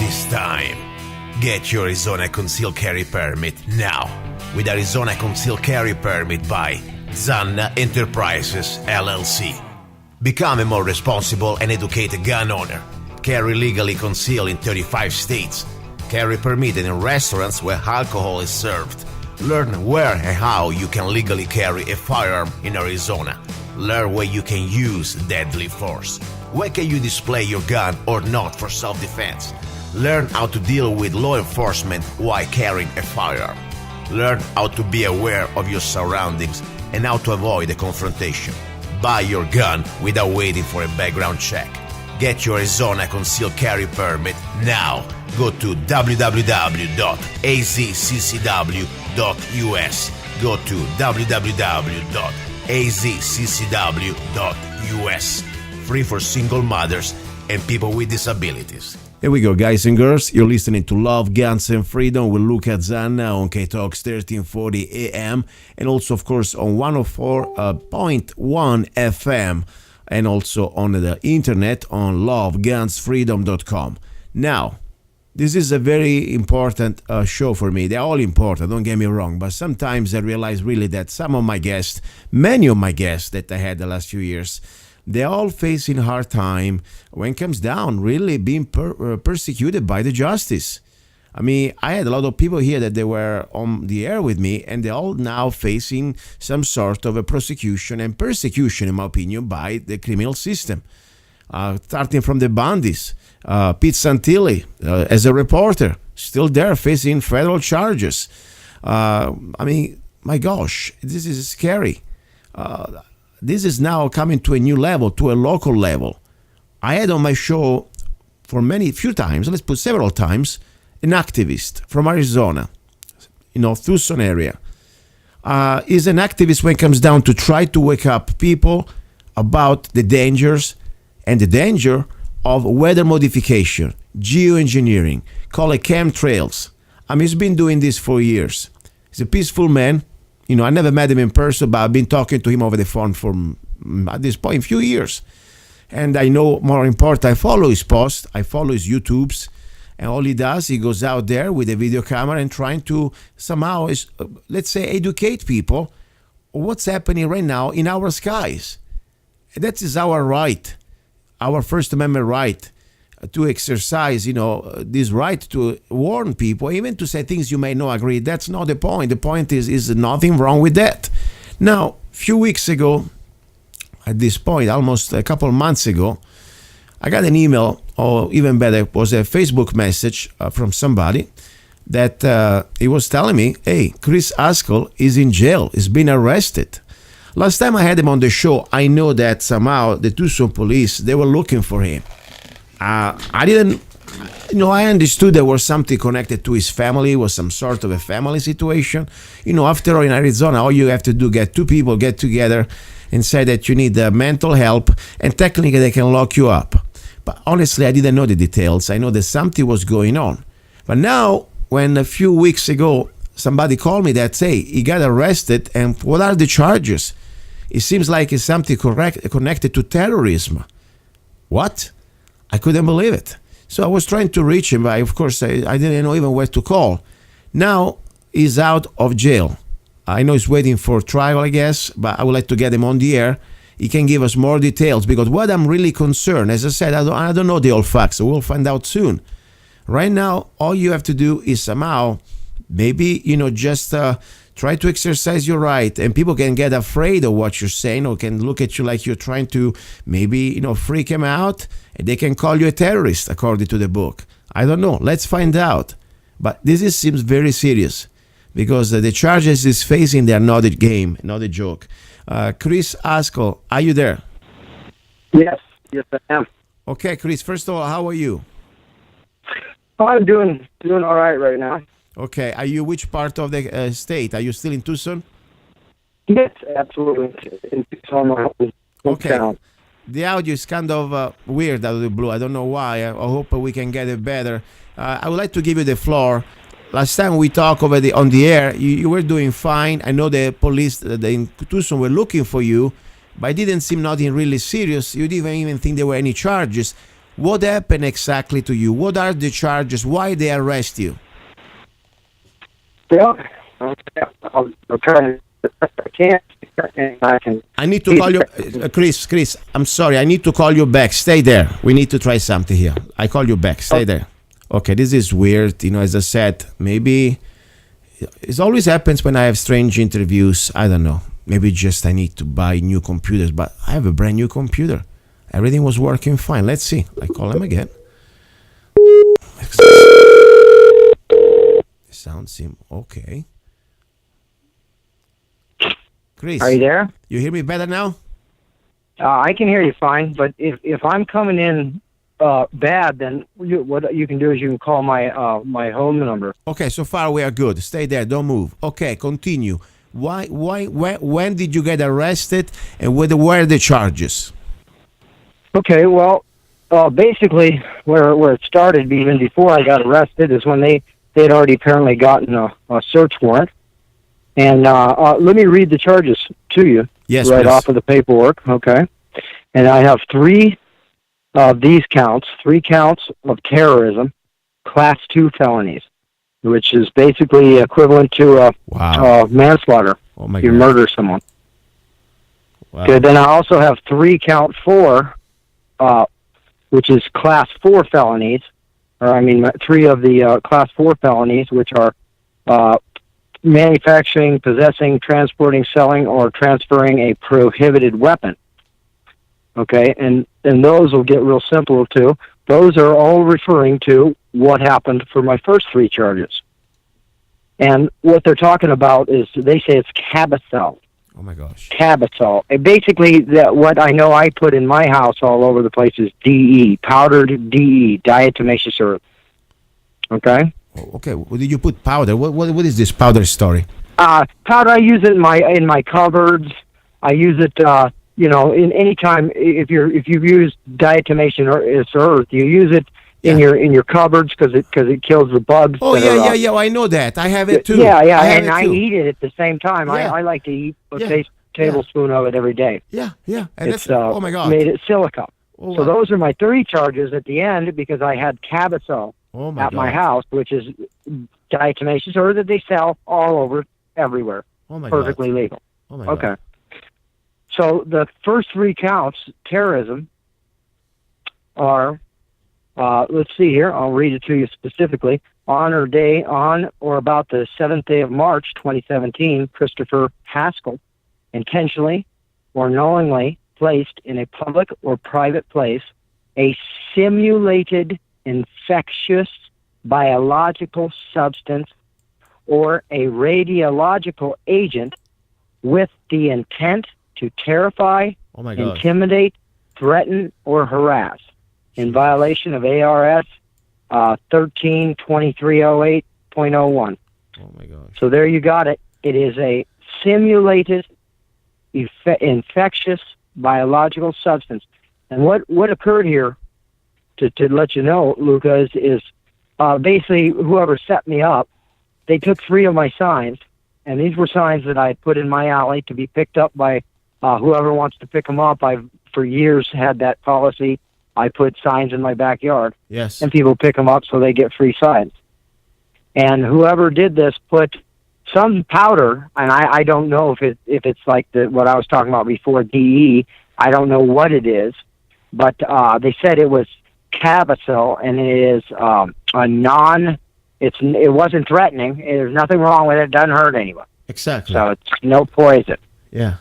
is time. Get your Arizona Concealed Carry Permit now with Arizona Concealed Carry Permit by Zanna Enterprises, LLC. Become a more responsible and educated gun owner. Carry legally concealed in 35 states. Carry permitted in restaurants where alcohol is served. Learn where and how you can legally carry a firearm in Arizona. Learn where you can use deadly force. Where can you display your gun or not for self-defense? Learn how to deal with law enforcement while carrying a firearm. Learn how to be aware of your surroundings and how to avoid a confrontation. Buy your gun without waiting for a background check. Get your Arizona Concealed Carry Permit now. Go to www.azccw.us. Go to www.azccw.us. Free for single mothers and people with disabilities. Here we go, guys and girls. You're listening to Love, Guns, and Freedom with Luca Zanna on K-Talks 1340 AM and also, of course, on 104.1 FM and also on the internet on lovegunsfreedom.com. Now, this is a very important show for me. They're all important, don't get me wrong, but sometimes I realize really that some of my guests, many of my guests that I had the last few years, they're all facing a hard time when it comes down really being persecuted by the justice. I mean, I had a lot of people here that they were on the air with me, and they're all now facing some sort of a prosecution and persecution, in my opinion, by the criminal system. Starting from the Bundys, Pete Santilli, as a reporter, still there facing federal charges. I mean, my gosh, this is scary. This is now coming to a new level, to a local level. I had on my show for few times, let's put several times, an activist from Arizona, Tucson area. Is an activist when it comes down to try to wake up people about the dangers and the danger of weather modification, geoengineering, call it chemtrails. I mean, he's been doing this for years. He's a peaceful man. I never met him in person, but I've been talking to him over the phone for, at this point, a few years. And I know, more important, I follow his posts, I follow his YouTubes, and all he does, he goes out there with a video camera and trying to somehow, let's say, educate people on what's happening right now in our skies. That is our right, our First Amendment right to exercise, this right to warn people, even to say things you may not agree. That's not the point. The point is nothing wrong with that. Now, a few weeks ago, at this point, almost a couple of months ago, I got an email, or even better, it was a Facebook message from somebody that he was telling me, hey, Chris Haskell is in jail. He's been arrested. Last time I had him on the show, I know that somehow the Tucson police, they were looking for him. I understood there was something connected to his family, it was some sort of a family situation. After all, in Arizona, all you have to do, get two people get together and say that you need mental help, and technically they can lock you up. But honestly, I didn't know the details. I know that something was going on. But now, when a few weeks ago, somebody called me that, hey, he got arrested, and what are the charges? It seems like it's something connected to terrorism. What? I couldn't believe it. So I was trying to reach him, but of course I didn't know even where to call. Now he's out of jail. I know he's waiting for trial, I guess, but I would like to get him on the air. He can give us more details, because what I'm really concerned, as I said, I don't know the old facts, so we'll find out soon. Right now, all you have to do is somehow, maybe, just try to exercise your right, and people can get afraid of what you're saying, or can look at you like you're trying to maybe, freak them out, and they can call you a terrorist, according to the book. I don't know. Let's find out. But this seems very serious, because the charges he's facing, they are not a game, not a joke. Chris Haskell, are you there? Yes, I am. Okay, Chris, first of all, how are you? Oh, I'm doing all right now. Okay, are you which part of the state? Are you still in Tucson? Yes, absolutely. In Tucson, okay. Town. The audio is kind of weird out of the blue. I don't know why. I hope we can get it better. I would like to give you the floor. Last time we talked on the air, you were doing fine. I know the police in Tucson were looking for you, but it didn't seem nothing really serious. You didn't even think there were any charges. What happened exactly to you? What are the charges? Why they arrest you? Well, I'll try to I can't. And I can. I need to call you, Chris. I'm sorry. I need to call you back. Stay there. We need to try something here. I call you back. Stay there. Okay, this is weird. As I said, maybe it always happens when I have strange interviews. I don't know. Maybe just I need to buy new computers, but I have a brand new computer. Everything was working fine. Let's see. I call him again. Sounds seem okay. Chris, Are you there? You hear me better now? I can hear you fine, but if I'm coming in bad, then what you can do is you can call my my home number. Okay, so far we are good. Stay there. Don't move. Okay, continue. When did you get arrested, and what were the charges? Okay, well, basically where it started, even before I got arrested, is when they had already apparently gotten a search warrant. And let me read the charges to you please. off of the paperwork, okay? And I have three of these counts, 3 counts of terrorism, Class 2 felonies, which is basically equivalent to manslaughter. Oh my you God. murder someone. Wow. Okay, then I also have 3 count 4, which is Class 4 felonies, 3 of the Class 4 felonies, which are manufacturing, possessing, transporting, selling, or transferring a prohibited weapon. Okay, and those will get real simple too. Those are all referring to what happened for my first 3 charges. And what they're talking about is, they say it's Cabazol. Oh my gosh. Cabazol. And basically, what I know I put in my house all over the place is DE, powdered DE, diatomaceous earth. Okay? Okay, what did you put powder? What is this powder story? Powder, I use it in my cupboards. I use it, in any time. If you've used diatomaceous earth, you use it in your cupboards because it kills the bugs. Oh yeah. I know that. I have it too. Yeah, and I eat it at the same time. Yeah. I like to eat a tablespoon of it every day. Yeah, and it's oh my God, made it silica. Oh, so those are my 3 charges at the end because I had Cabazol at my house, which is diatomaceous earth that they sell all over, everywhere. Oh my perfectly God. legal. Oh my okay. God. So the first 3 counts, terrorism, are, let's see here, I'll read it to you specifically. On or about the 7th day of March, 2017, Christopher Haskell intentionally or knowingly placed in a public or private place a simulated infectious biological substance or a radiological agent with the intent to terrify, intimidate, threaten, or harass in violation of ARS 13-2308.01. Oh my gosh. So there you got it. It is a simulated infectious biological substance. And what occurred here, to let you know, Luca, is basically whoever set me up, they took 3 of my signs, and these were signs that I had put in my alley to be picked up by whoever wants to pick them up. I've for years had that policy. I put signs in my backyard, yes, and people pick them up so they get free signs. And whoever did this put some powder, and I don't know if it's like what I was talking about before, DE. I don't know what it is, but they said it was Cabazol, and it is it wasn't threatening. There's nothing wrong with it. It doesn't hurt anyone. Exactly. So it's no poison. Yeah.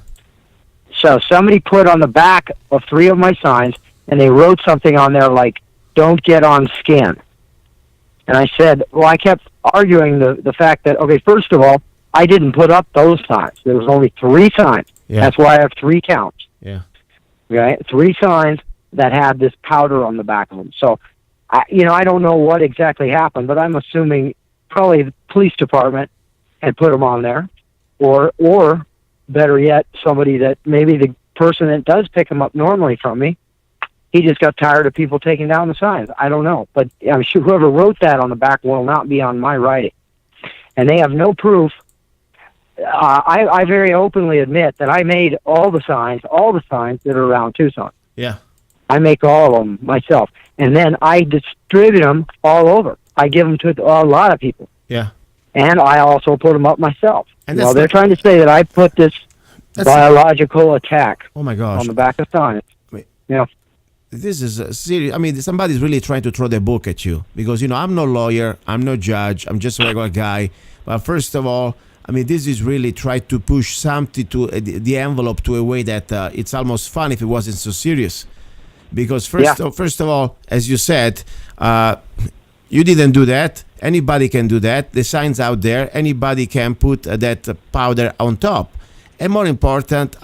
So somebody put on the back of 3 of my signs, and they wrote something on there like, "Don't get on skin." And I said, well, I kept arguing the fact that, okay, first of all, I didn't put up those signs. There was only 3 signs. Yeah. That's why I have 3 counts. Yeah. Okay, 3 signs that had this powder on the back of them. So, I don't know what exactly happened, but I'm assuming probably the police department had put them on there, or better yet, somebody that maybe the person that does pick them up normally from me, he just got tired of people taking down the signs. I don't know, but I'm sure whoever wrote that on the back will not be on my writing, and they have no proof. I very openly admit that I made all the signs that are around Tucson. Yeah. I make all of them myself. and then I distribute them all over. I give them to a lot of people. Yeah. And I also put them up myself. And Well, they're trying to say that I put this biological attack oh my gosh. on the back of science. Wait. You know, This is serious. I mean, somebody's really trying to throw the book at you because, I'm no lawyer, I'm no judge, I'm just a regular guy. But first of all, I mean, this is really trying to push something to the envelope to a way that it's almost fun if it wasn't so serious. Because first of all, as you said, you didn't do that. Anybody can do that. The sign's out there. Anybody can put that powder on top. And more important,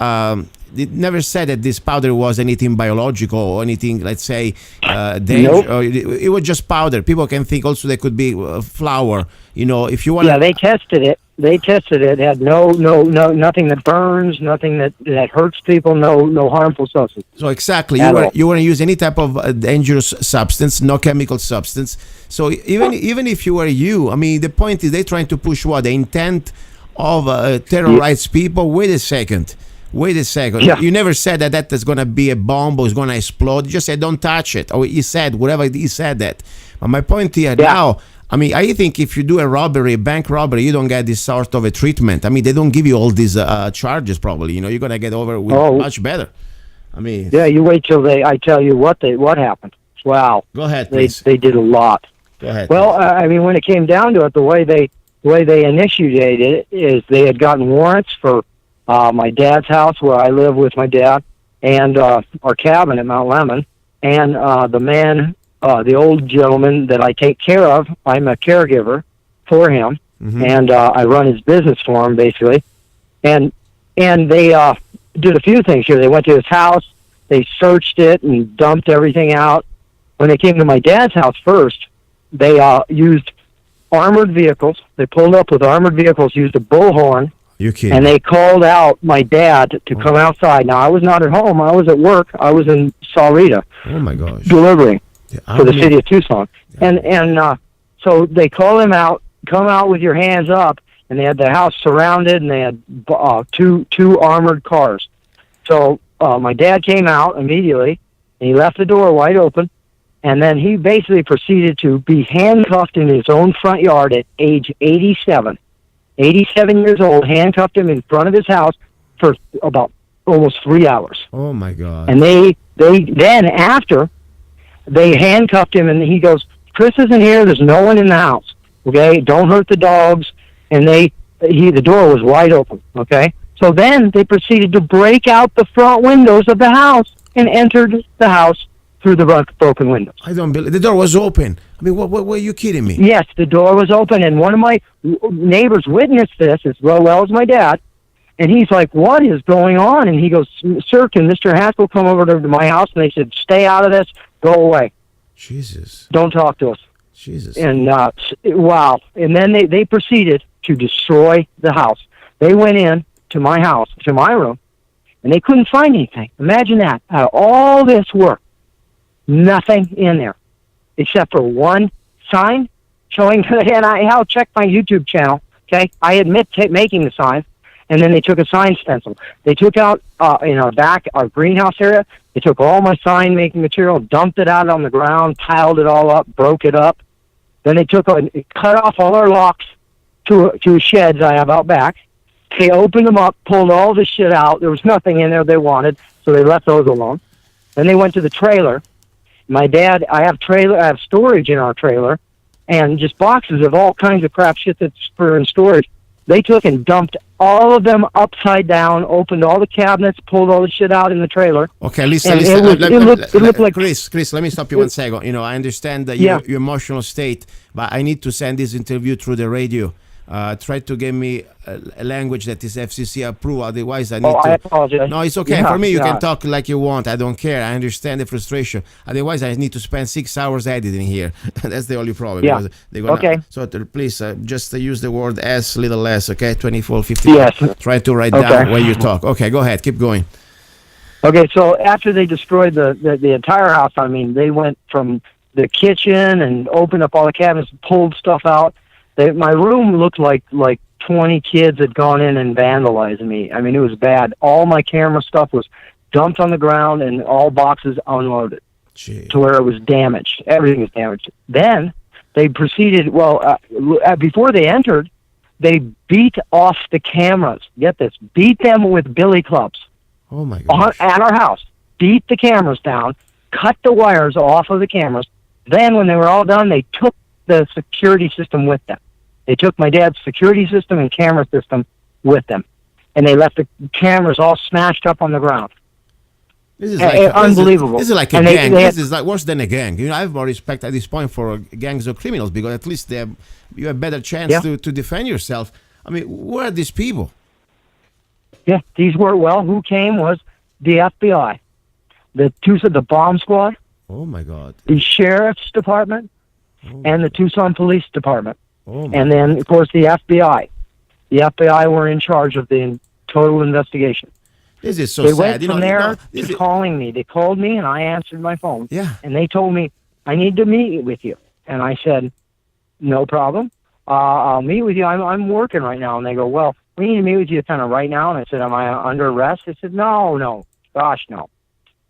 it never said that this powder was anything biological or anything, let's say, dangerous. Nope. It was just powder. People can think also there could be flour. If you want. Yeah, they tested it. It had nothing that burns, nothing that hurts people, no harmful substance. So exactly, you want to use any type of dangerous substance, no chemical substance. So even if you were I mean, the point is they're trying to push what the intent of terrorize people. Wait a second. Yeah. You never said that is going to be a bomb or it's going to explode. You just said don't touch it. Or he said whatever he said that. But my point here now. I mean, I think if you do a bank robbery, you don't get this sort of a treatment. I mean, they don't give you all these charges probably. You're going to get over with much better. I mean... Yeah, you wait till I tell you what happened. Wow. Go ahead, please. They did a lot. Go ahead. Well, I mean, when it came down to it, the way they initiated it is they had gotten warrants for my dad's house where I live with my dad and our cabin at Mount Lemmon, and the man... the old gentleman that I take care of, I'm a caregiver for him, and I run his business for him, basically. And they did a few things here. They went to his house, they searched it and dumped everything out. When they came to my dad's house first, they used armored vehicles. They pulled up with armored vehicles, used a bullhorn, and they called out my dad to come outside. Now, I was not at home. I was at work. I was in Sahuarita. Oh, my gosh. Delivering. For the city of Tucson. And so they call him out, come out with your hands up, and they had the house surrounded, and they had two armored cars. So my dad came out immediately, and he left the door wide open, and then he basically proceeded to be handcuffed in his own front yard at age 87. 87 years old, handcuffed him in front of his house for about almost 3 hours. Oh, my God. And they then after... They handcuffed him, and he goes, Chris isn't here. There's no one in the house. Okay? Don't hurt the dogs. And the door was wide open. Okay? So then they proceeded to break out the front windows of the house and entered the house through the broken windows. I don't believe the door was open. I mean, what are you kidding me? Yes, the door was open, and one of my neighbors witnessed this as well as my dad. And he's like, what is going on? And he goes, sir, can Mr. Haskell come over to my house? And they said, stay out of this. Go away. Jesus. Don't talk to us. Jesus. And, wow. And then they proceeded to destroy the house. They went in to my house, to my room, and they couldn't find anything. Imagine that. Out of all this work, nothing in there except for one sign showing, and I'll check my YouTube channel, okay? I admit making the sign. And then they took a sign stencil. They took out, in our greenhouse area, they took all my sign-making material, dumped it out on the ground, piled it all up, broke it up. Then they cut off all our locks to sheds I have out back. They opened them up, pulled all the shit out. There was nothing in there they wanted, so they left those alone. Then they went to the trailer. My dad, I have storage in our trailer, and just boxes of all kinds of crap shit that's in storage. They took and dumped all of them upside down, opened all the cabinets, pulled all the shit out in the trailer. Okay, listen. It looked like... Chris, let me stop you 1 second. I understand that your emotional state, but I need to send this interview through the radio. Try to give me a language that is FCC approved. Otherwise, I need to... I apologize. No, it's okay. For me, you can talk like you want. I don't care. I understand the frustration. Otherwise, I need to spend 6 hours editing here. That's the only problem. Yeah. Okay. So please, just use the word S, little s, okay? 2450. Yes. Try to write down when you talk. Okay, go ahead. Keep going. Okay, so after they destroyed the entire house, I mean, they went from the kitchen and opened up all the cabinets, pulled stuff out. My room looked like 20 kids had gone in and vandalized me. I mean, it was bad. All my camera stuff was dumped on the ground and all boxes unloaded. Gee. to where it was damaged. Everything was damaged. Then they proceeded, before they entered, they beat off the cameras. Get this, beat them with billy clubs Oh my gosh. at our house. Beat the cameras down, cut the wires off of the cameras. Then when they were all done, they took the security system with them. They took my dad's security system and camera system with them. And they left the cameras all smashed up on the ground. This is unbelievable. This is like a And gang. they This is like worse than a gang. You know, I have more respect at this point for gangs of criminals because at least you have better chance Yeah. to defend yourself. I mean, where are these people? Yeah, these were, who came was the FBI, the Tucson, the bomb squad, Oh my God. the sheriff's department, Oh, and the Tucson Police Department. oh my And then, of course, the FBI. The FBI were in charge of the total investigation. This is so They sad. went You from know, there this to is- calling me. They called me, and I answered my phone. Yeah. And they told me, I need to meet with you. And I said, no problem. I'll meet with you. I'm working right now. And they go, well, we need to meet with you kind of right now. And I said, am I under arrest? They said, no. Gosh, no.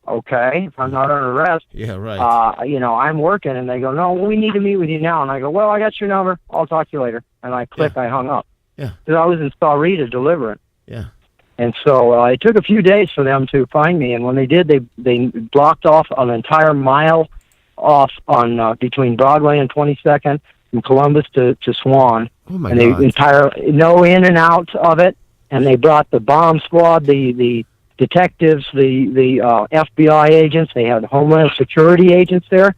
Okay, if I'm not under arrest, Yeah, right. I'm working. And they go, no, we need to meet with you now. And I go, well, I got your number. I'll talk to you later. And I click, I hung up. Yeah. Because I was in Saurita delivering. Yeah. And so it took a few days for them to find me. And when they did, they blocked off an entire mile off on between Broadway and 22nd, from Columbus to Swan. Oh my And God. no in and out of it. And they brought the bomb squad, the detectives, the FBI agents. They had Homeland Security agents there.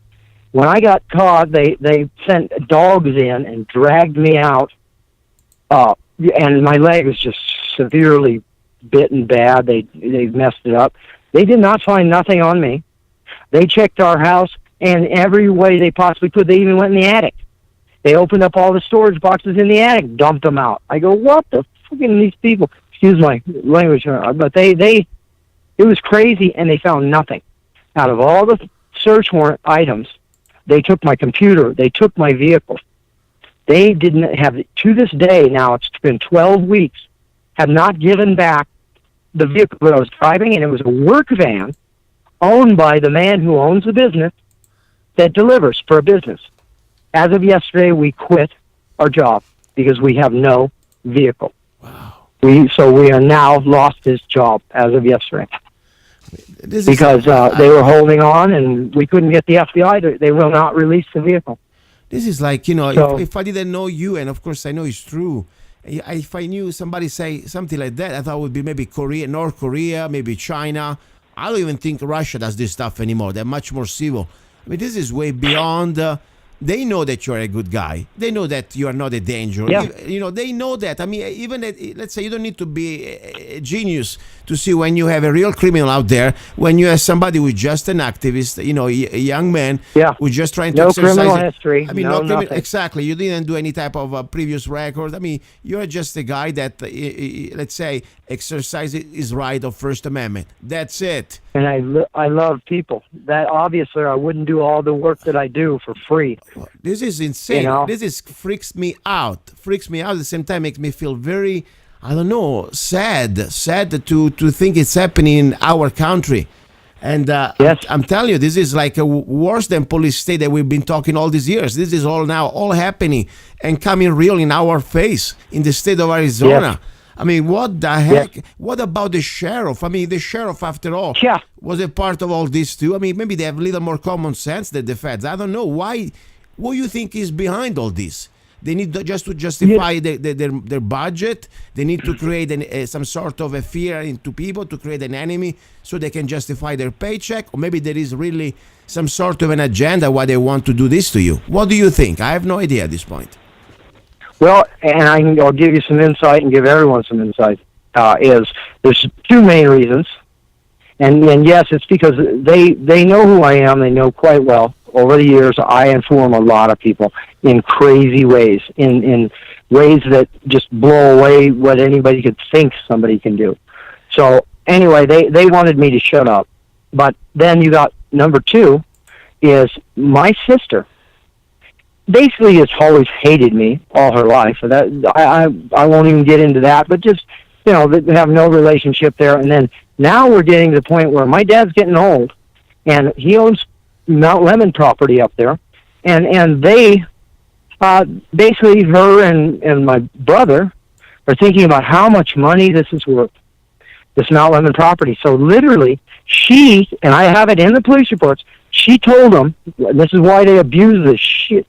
When I got caught, they sent dogs in and dragged me out. And my leg was just severely bitten bad. They messed it up. They did not find nothing on me. They checked our house in every way they possibly could. They even went in the attic. They opened up all the storage boxes in the attic, dumped them out. I go, what the fucking these people? Excuse my language, but it was crazy, and they found nothing. Out of all the search warrant items, they took my computer. They took my vehicle. They didn't have, to this day now, it's been 12 weeks, have not given back the vehicle that I was driving, and it was a work van owned by the man who owns the business that delivers for a business. As of yesterday, we quit our job because we have no vehicle. Wow. We are now lost his job as of yesterday because they were holding on, and we couldn't get the FBI. They will not release the vehicle. This is like, you know, So- if I didn't know you, and of course I know it's true, if I knew somebody say something like that, I thought it would be maybe Korea, North Korea, maybe China. I don't even think Russia does this stuff anymore. They're much more civil. I mean, this is way beyond. They know that you're a good guy. They know that you are not a danger. Yeah. You know, they know that. I mean, even let's say you don't need to be a genius to see when you have a real criminal out there, when you have somebody who's just an activist, you know, a young man Yeah. who's just trying to No exercise. criminal history. I mean, No no nothing. exactly. You didn't do any type of previous record. I mean, you're just a guy that, let's say, exercises his right of First Amendment. That's it. And I love people. That obviously I wouldn't do all the work that I do for free. This is insane. You know? This freaks me out. Freaks me out. At the same time, makes me feel very, I don't know, sad to think it's happening in our country. And Yes. I'm telling you, this is like a worse than police state that we've been talking all these years. This is all happening and coming real in our face in the state of Arizona. Yes. I mean, what the heck? What about the sheriff? I mean, the sheriff, after all, Yeah. was a part of all this too. I mean, maybe they have a little more common sense than the feds. I don't know why. What do you think is behind all this? They need just to justify their budget. They need to create some sort of a fear into people, to create an enemy so they can justify their paycheck. Or maybe there is really some sort of an agenda why they want to do this to you. What do you think? I have no idea at this point. Well, and I'll give you some insight and give everyone some insight. There's two main reasons, and yes, it's because they know who I am. They know quite well. Over the years, I inform a lot of people in crazy ways, in ways that just blow away what anybody could think somebody can do. So anyway, they wanted me to shut up. But then you got number two is my sister. Basically, has always hated me all her life. So that I won't even get into that. But just they have no relationship there. And then now we're getting to the point where my dad's getting old, and he owns Mount Lemon property up there, and they basically her and my brother are thinking about how much money this is worth, this Mount Lemon property. So literally, she, and I have it in the police reports, she told them, and this is why they abused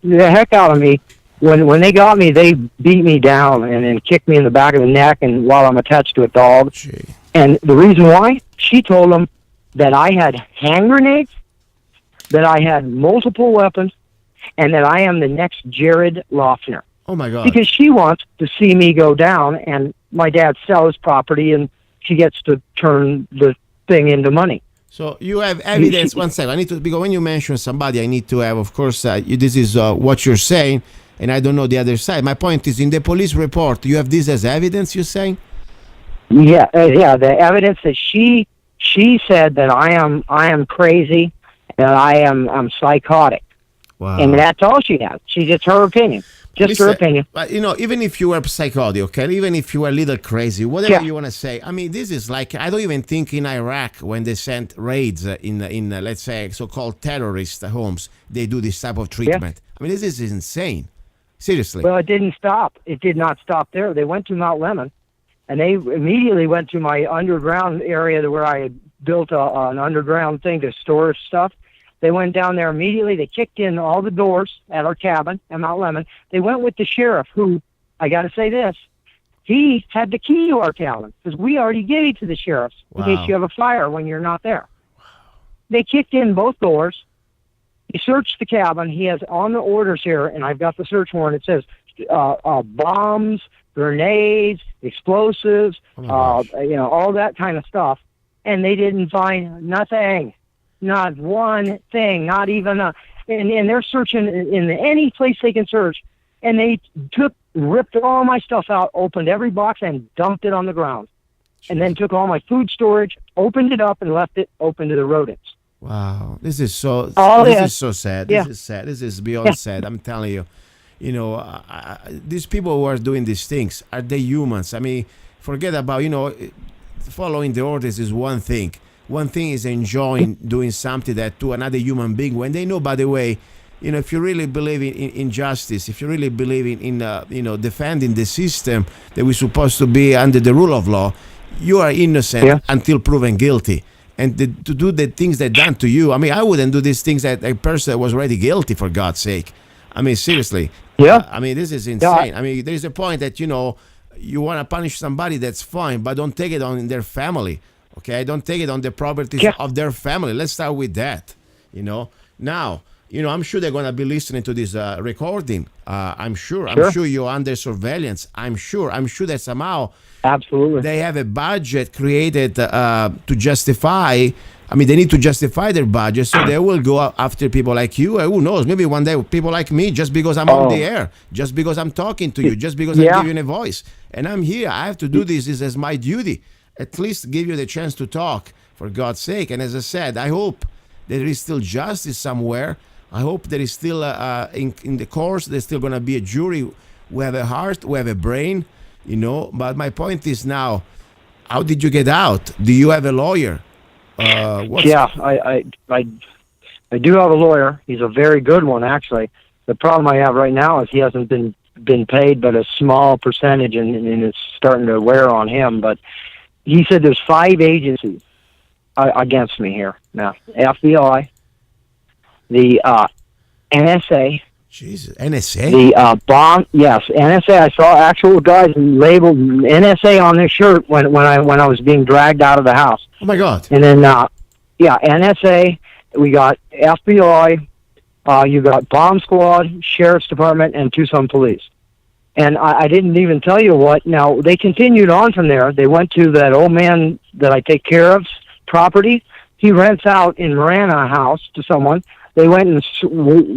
the heck out of me. When they got me, they beat me down and kicked me in the back of the neck, and while I'm attached to a dog. Gee. And the reason why, she told them that I had hand grenades, that I had multiple weapons, and that I am the next Jared Loeffner. Oh my God. Because she wants to see me go down, and my dad sell his property, and she gets to turn the thing into money. So you have evidence. One second. I need to, because when you mention somebody, I need to have, of course, this is what you're saying, and I don't know the other side. My point is, in the police report, you have this as evidence, you're saying? Yeah, the evidence that she said that I am crazy, and I'm psychotic. Wow. And that's all she has. It's her opinion. Just her opinion. But, even if you were psychotic, okay, even if you were a little crazy, whatever you want to say, I mean, this is like, I don't even think in Iraq, when they sent raids in let's say, so-called terrorist homes, they do this type of treatment. Yeah. I mean, this is insane. Seriously. Well, it didn't stop. It did not stop there. They went to Mount Lemon, and they immediately went to my underground area where I had built an underground thing to store stuff. They went down there immediately. They kicked in all the doors at our cabin at Mount Lemon. They went with the sheriff, who, I got to say this, he had the key to our cabin because we already gave it to the sheriff in case you have a fire when you're not there. Wow. They kicked in both doors. He searched the cabin. He has on the orders here, and I've got the search warrant. It says bombs, grenades, explosives, all that kind of stuff. And they didn't find nothing. Not one thing, not even and they're searching in any place they can search, and they ripped all my stuff out, opened every box, and dumped it on the ground, and then took all my food storage, opened it up, and left it open to the rodents. Wow, this is so. Is so sad. Yeah. This is sad. This is beyond sad. I'm telling you, these people who are doing these things, are they humans? I mean, forget about following the orders is one thing. One thing is enjoying doing something that to another human being, when they know, by the way, if you really believe in justice, if you really believe in defending the system that we're supposed to be under the rule of law, you are innocent until proven guilty. And to do the things that done to you, I mean, I wouldn't do these things that a person that was already guilty, for God's sake. I mean, seriously. Yeah. I mean, this is insane. I mean, there's a point that, you want to punish somebody, that's fine, but don't take it on their family. Okay, don't take it on the properties of their family. Let's start with that. Now, I'm sure they're going to be listening to this recording. I'm sure you're under surveillance. I'm sure that somehow absolutely they have a budget created to justify. I mean, they need to justify their budget, so they will go after people like you. Who knows? Maybe one day people like me, just because I'm on the air, just because I'm talking to you, just because I'm giving a voice, and I'm here. I have to do this. This is my duty. At least give you the chance to talk, for God's sake. And as I said, I hope there is still justice somewhere. I hope there is still, in the courts, there's still going to be a jury who have a heart, who have a brain, But my point is now, how did you get out? Do you have a lawyer? I do have a lawyer. He's a very good one, actually. The problem I have right now is he hasn't been paid but a small percentage, and it's starting to wear on him. But he said there's 5 agencies against me here now. FBI, the NSA. Jesus, NSA? The bomb, yes, NSA. I saw actual guys labeled NSA on their shirt when I was being dragged out of the house. Oh my God! And then NSA. We got FBI. You got Bomb Squad, Sheriff's Department, and Tucson Police. And I didn't even tell you what. Now, they continued on from there. They went to that old man that I take care of's property. He rents out in Marana a house to someone. They went and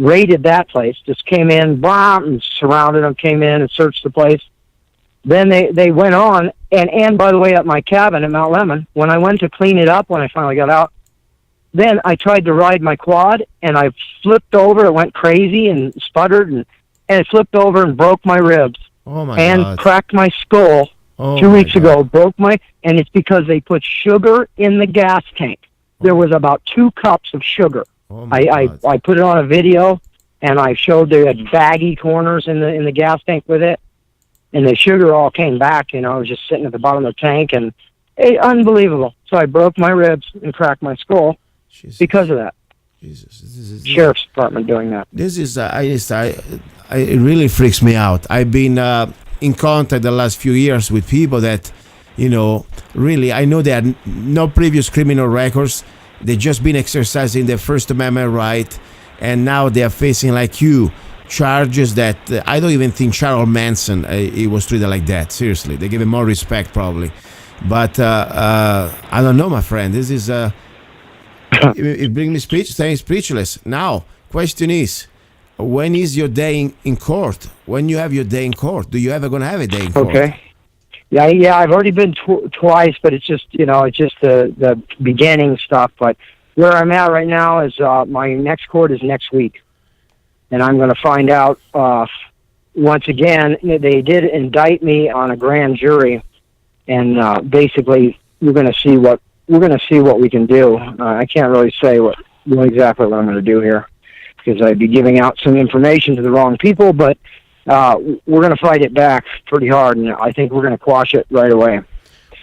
raided that place, just came in, and surrounded them, came in and searched the place. Then they went on, and by the way, at my cabin at Mount Lemon, when I went to clean it up, when I finally got out, then I tried to ride my quad, and I flipped over. It went crazy and sputtered, and it flipped over and broke my ribs. Oh my and God. Cracked my skull 2 weeks ago. And it's because they put sugar in the gas tank. There was about 2 cups of sugar Oh my God. I put it on a video, and I showed the baggy corners in the gas tank with it, and the sugar all came back. You know, it was just sitting at the bottom of the tank, and unbelievable. So I broke my ribs and cracked my skull Jesus. because of that. Jesus, this is Sheriff's Department doing that. This is it really freaks me out. I've been in contact the last few years with people that, you know, really, I know they had no previous criminal records. They just been exercising their First Amendment right, and now they are facing, like you, charges that I don't even think Charles Manson he was treated like that. Seriously, they give him more respect probably. But I don't know, my friend. This is it brings me speechless. Now, question is, when is your day in court? When you have your day in court? Do you ever gonna have a day in court? Okay. Yeah. I've already been twice, but it's just the beginning stuff. But where I'm at right now is my next court is next week, and I'm going to find out once again. They did indict me on a grand jury, and basically we're going to see what we can do. I can't really say what exactly what I'm going to do here, because I'd be giving out some information to the wrong people, but we're going to fight it back pretty hard, and I think we're going to quash it right away.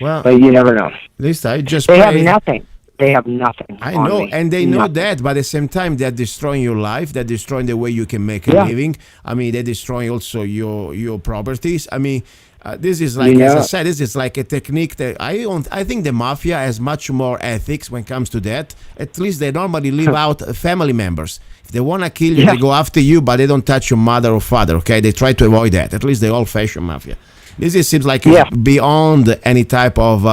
Well, but you never know. Listen, I just They pray. have nothing. They have nothing. I on know, me. and they know Nothing. that, but at the same time, they're destroying your life. They're destroying the way you can make a Yeah. living. I mean, they're destroying also your properties. I mean, this is like, You know- as I said, this is like a technique that I think the mafia has much more ethics when it comes to that. At least they normally leave out family members. If they want to kill you, Yeah. they go after you, but they don't touch your mother or father. Okay, they try to avoid that. At least the old-fashioned mafia. Seems like Yeah. it's beyond any type of.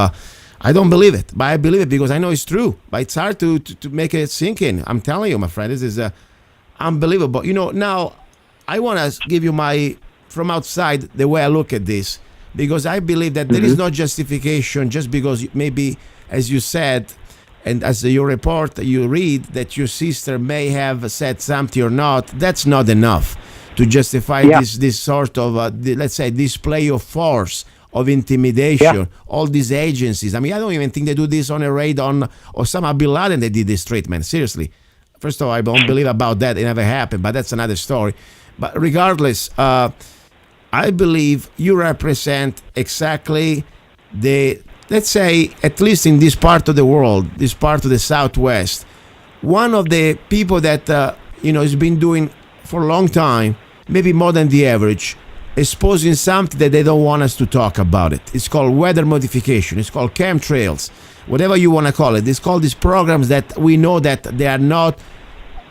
I don't believe it, but I believe it because I know it's true. But it's hard to make it sink in. I'm telling you, my friend, this is unbelievable. You know, now I want to give you from outside the way I look at this, because I believe that there is no justification just because maybe, as you said, and as your report you read that your sister may have said something or not. That's not enough to justify Yeah. this sort of let's say display of force, of intimidation. Yeah. All these agencies. I mean, I don't even think they do this on a raid on Osama bin Laden. They did this treatment. Seriously. First of all, I don't believe about that. It never happened, but that's another story. But regardless, I believe you represent exactly let's say, at least in this part of the world, this part of the Southwest, one of the people that, has been doing for a long time, maybe more than the average, exposing something that they don't want us to talk about it. It's called weather modification. It's called chemtrails, whatever you want to call it. It's called these programs that we know that they are not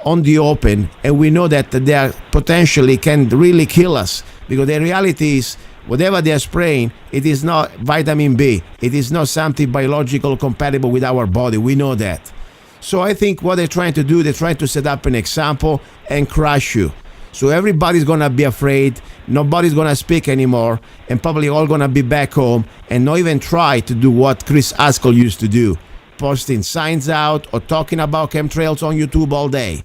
on the open, and we know that they are potentially can really kill us, because the reality is whatever they are spraying, it is not vitamin B. It is not something biological compatible with our body. We know that. So I think what they're trying to do, they're trying to set up an example and crush you. So everybody's going to be afraid, nobody's going to speak anymore, and probably all going to be back home and not even try to do what Chris Haskell used to do, posting signs out or talking about chemtrails on YouTube all day.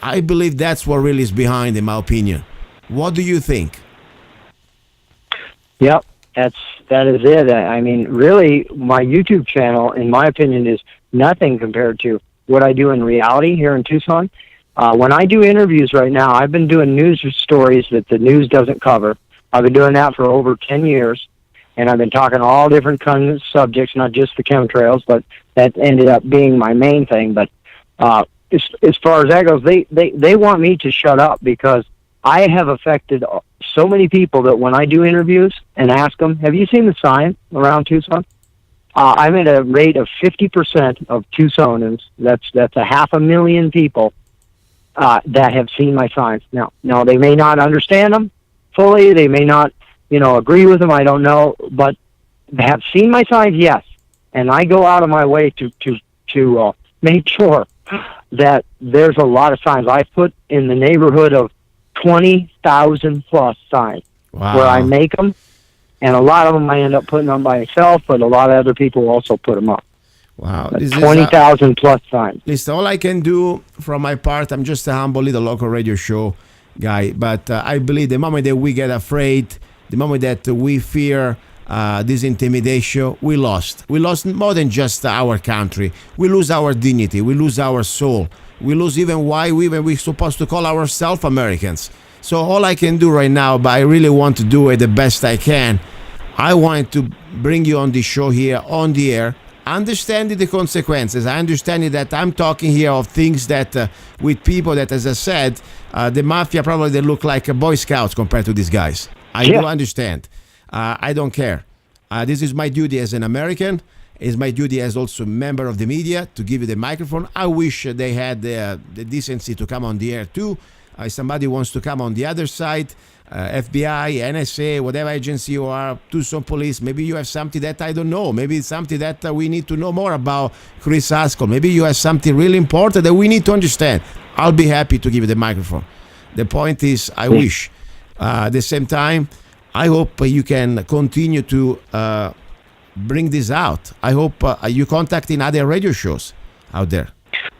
I believe that's what really is behind, in my opinion. What do you think? Yep, that is it. I mean, really, my YouTube channel, in my opinion, is nothing compared to what I do in reality here in Tucson. When I do interviews right now, I've been doing news stories that the news doesn't cover. I've been doing that for over 10 years, and I've been talking all different kinds of subjects, not just the chemtrails, but that ended up being my main thing. But as far as that goes, they want me to shut up because I have affected so many people that when I do interviews and ask them, have you seen the sign around Tucson? I'm at a rate of 50% of Tucsonans. That's 500,000 people that have seen my signs. Now they may not understand them fully. They may not, agree with them. I don't know, but they have seen my signs. Yes, and I go out of my way to make sure that there's a lot of signs. I put in the neighborhood of 20,000 plus signs where I make them, and a lot of them I end up putting on by myself, but a lot of other people also put them up. Wow. 20,000 plus signs. Listen, all I can do from my part, I'm just a humble little local radio show guy, but I believe the moment that we get afraid, the moment that we fear this intimidation, we lost. We lost more than just our country. We lose our dignity. We lose our soul. We lose even why we're supposed to call ourselves Americans. So all I can do right now, but I really want to do it the best I can. I wanted to bring you on the show here on the air, understanding the consequences. I understand that I'm talking here of things that with people that, as I said, the mafia probably they look like Boy Scouts compared to these guys. I do understand. I don't care. This is my duty as an American. It's my duty as also a member of the media to give you the microphone. I wish they had the decency to come on the air too. If somebody wants to come on the other side, FBI, NSA, whatever agency you are, Tucson police, maybe you have something that I don't know. Maybe it's something that we need to know more about Chris Haskell. Maybe you have something really important that we need to understand. I'll be happy to give you the microphone. The point is, I wish. At the same time, I hope you can continue to bring this out. I hope you contacting other radio shows out there.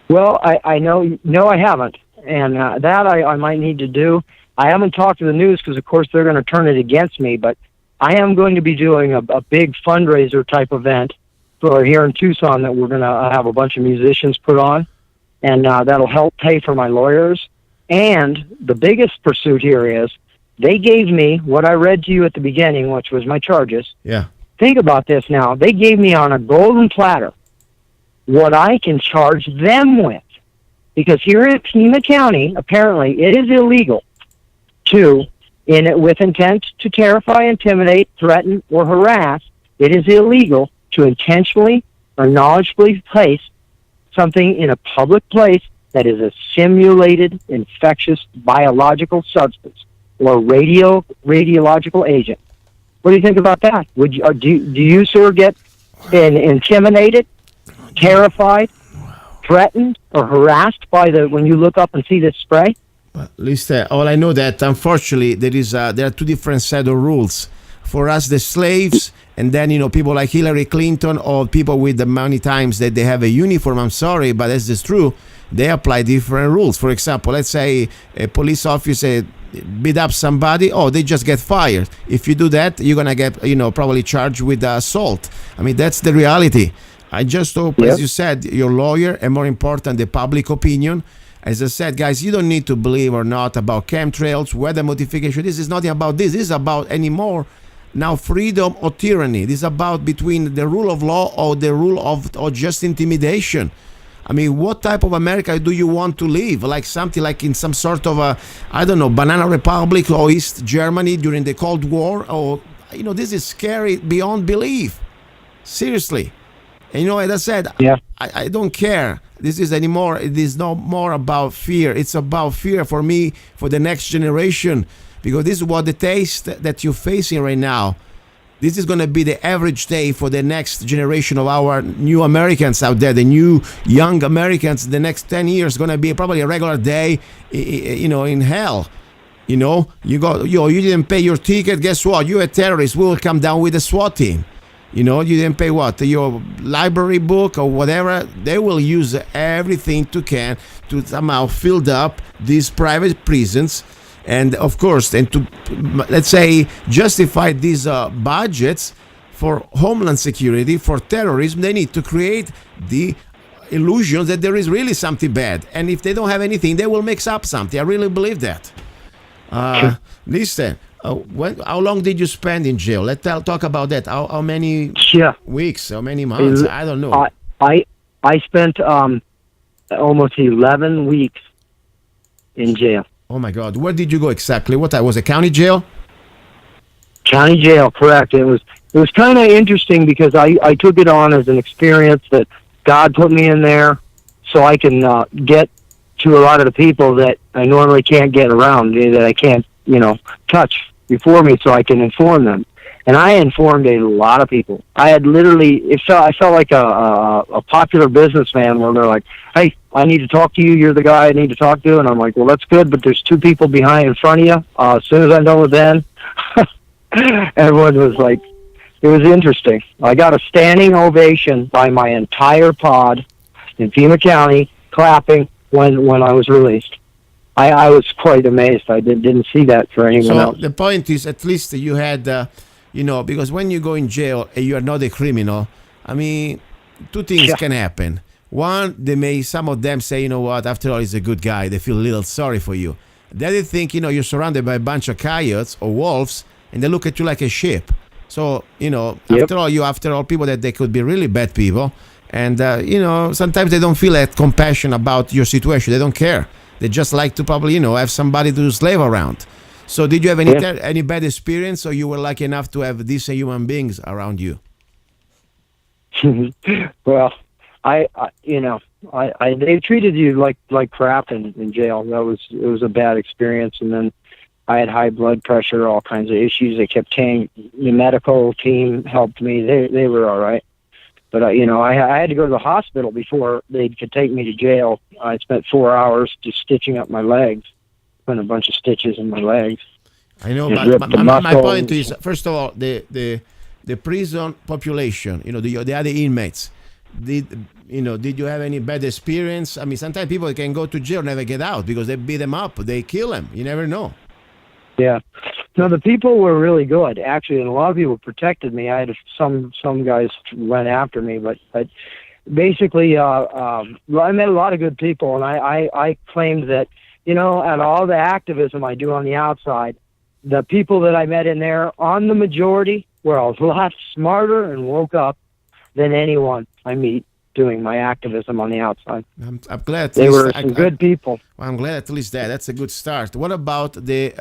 Well, I know, no, I haven't. And that I might need to do. I haven't talked to the news because, of course, they're going to turn it against me. But I am going to be doing a big fundraiser type event for here in Tucson that we're going to have a bunch of musicians put on. And that'll help pay for my lawyers. And the biggest pursuit here is they gave me what I read to you at the beginning, which was my charges. Yeah. Think about this now. They gave me on a golden platter what I can charge them with. Because here in Pima County, apparently, it is illegal to, with intent to terrify, intimidate, threaten, or harass, it is illegal to intentionally or knowledgeably place something in a public place that is a simulated infectious biological substance or radiological agent. What do you think about that? Would you, do you, sir, get intimidated, terrified, threatened, or harassed by when you look up and see this spray? At least all I know that unfortunately there are two different set of rules for us, the slaves, and then people like Hillary Clinton or people with the many times that they have a uniform. I'm sorry, but that's just true. They apply different rules. For example, let's say a police officer beat up somebody, they just get fired. If you do that, you're gonna get probably charged with assault. I mean, that's the reality. I just hope, as you said, your lawyer, and more important, the public opinion. As I said, guys, you don't need to believe or not about chemtrails, weather modification. This is nothing about this. This is about anymore now freedom or tyranny. This is about between the rule of law or the rule of or just intimidation. I mean, what type of America do you want to live? Like something like in some sort of banana republic or East Germany during the Cold War? Or, this is scary beyond belief. Seriously. And as I said, I don't care. This is anymore. It is no more about fear. It's about fear for me, for the next generation, because this is what the taste that you're facing right now. This is going to be the average day for the next generation of our new Americans out there, the new young Americans. The next 10 years going to be probably a regular day, in hell. You didn't pay your ticket. Guess what? You're a terrorist. We will come down with a SWAT team. You didn't pay your library book or whatever. They will use everything to somehow fill up these private prisons. And of course, and to, let's say, justify these budgets for homeland security, for terrorism, they need to create the illusion that there is really something bad. And if they don't have anything, they will mix up something. I really believe that. Listen, how long did you spend in jail? Let's talk about that. How many weeks? How many months? I don't know. I spent almost 11 weeks in jail. Oh my God! Where did you go exactly? What was a county jail? County jail, correct. It was kind of interesting because I took it on as an experience that God put me in there so I can get to a lot of the people that I normally can't get around, that I can't touch before me, so I can inform them. And I informed a lot of people. I had literally, I felt like a popular businessman where they're like, hey, I need to talk to you. You're the guy I need to talk to. And I'm like, well, that's good, but there's two people in front of you. As soon as I'm done with them, everyone was like, it was interesting. I got a standing ovation by my entire pod in Pima County clapping when I was released. I was quite amazed. I didn't see that for anyone else. So the point is, at least you had, because when you go in jail and you are not a criminal, I mean, two things can happen. One, some of them say, you know what, after all, he's a good guy. They feel a little sorry for you. Then they think, you're surrounded by a bunch of coyotes or wolves, and they look at you like a sheep. So, Yep. after all, people that they could be really bad people. And, sometimes they don't feel that compassion about your situation. They don't care. They just like to probably, have somebody to slave around. So did you have any bad experience, or you were lucky enough to have decent human beings around you? Well, they treated you like crap in jail. It was a bad experience. And then I had high blood pressure, all kinds of issues. They kept saying the medical team helped me. They were all right. But, I had to go to the hospital before they could take me to jail. I spent 4 hours just stitching up my legs, putting a bunch of stitches in my legs. I know, Just but ripped the my muscle. point is, first of all, the prison population, the other inmates, did you have any bad experience? I mean, sometimes people can go to jail, never get out because they beat them up, they kill them. You never know. Yeah. No, the people were really good, actually, and a lot of people protected me. I had some guys went after me, but basically, I met a lot of good people, and I claimed that, at all the activism I do on the outside, the people that I met in there, on the majority, were a lot smarter and woke up than anyone I meet doing my activism on the outside. I'm glad. They were some good people. Well, I'm glad at least that. That's a good start. What about the,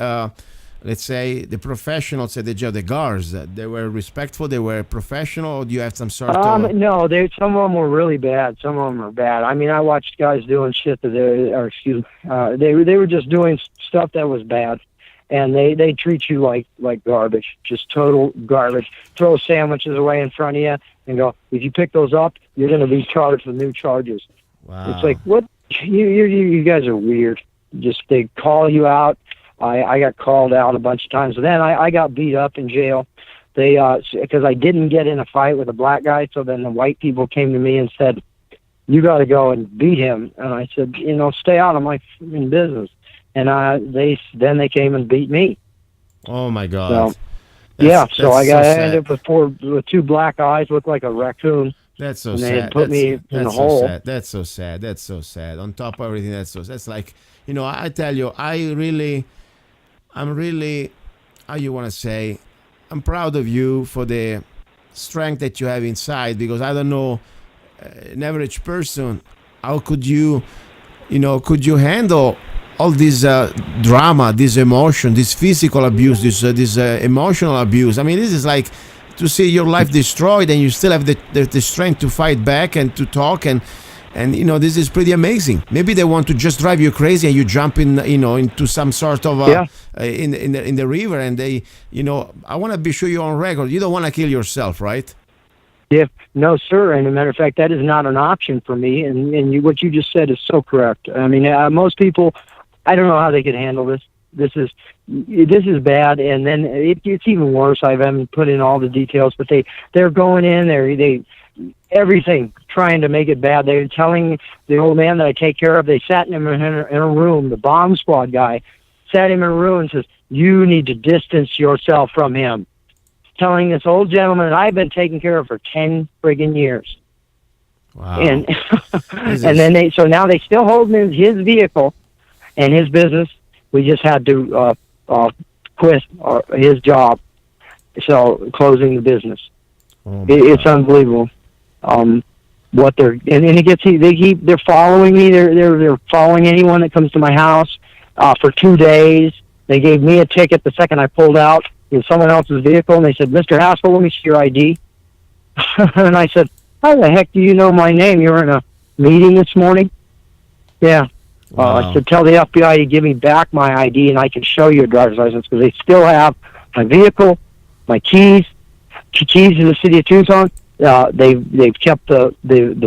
let's say, the professionals at the jail, the guards? They were respectful, they were professional, or do you have some sort of... No, some of them were really bad. Some of them were bad. I mean, I watched guys doing shit that they were just doing stuff that was bad. And they treat you like garbage, just total garbage. Throw sandwiches away in front of you and go, if you pick those up, you're going to be charged with new charges. Wow. It's like, what? You guys are weird. Just, they call you out. I got called out a bunch of times. Then I got beat up in jail. Because I didn't get in a fight with a black guy, so then the white people came to me and said, you got to go and beat him. And I said, stay out of my business. And they came and beat me. Oh my God! So I ended up with two black eyes, looked like a raccoon. That's so and sad. They had put me in a hole. Sad. That's so sad. That's so sad. On top of everything, that's like, I tell you, I'm really, how you want to say, I'm proud of you for the strength that you have inside, because I don't know, an average person, how could you handle all this drama, this emotion, this physical abuse, this emotional abuse. I mean, this is like to see your life destroyed, and you still have the strength to fight back and to talk, and this is pretty amazing. Maybe they want to just drive you crazy, and you jump in, into some sort of in the river, and they, I want to be sure you're on record. You don't want to kill yourself, right? Yeah, no, sir. And as a matter of fact, that is not an option for me. And what you just said is so correct. I mean, most people, I don't know how they could handle this. This is bad, and then it's even worse. I haven't put in all the details, but they're going in they everything trying to make it bad. They're telling the old man that I take care of. They sat him in a room. The bomb squad guy sat him in a room and says, "You need to distance yourself from him." Telling this old gentleman that I've been taking care of for 10 friggin' years. Wow. And and then so now they still hold him in his vehicle and his business. We just had to quit his job, so closing the business. Oh It's unbelievable. What they're they're following me. They're following anyone that comes to my house for 2 days. They gave me a ticket the second I pulled out in someone else's vehicle, and they said, "Mr. Haskell, let me see your ID." And I said, "How the heck do you know my name? You were in a meeting this morning?" Yeah. Wow. I said, "Tell the FBI to give me back my ID, and I can show you a driver's license, because they still have my vehicle, my keys to the city of Tucson. They've kept the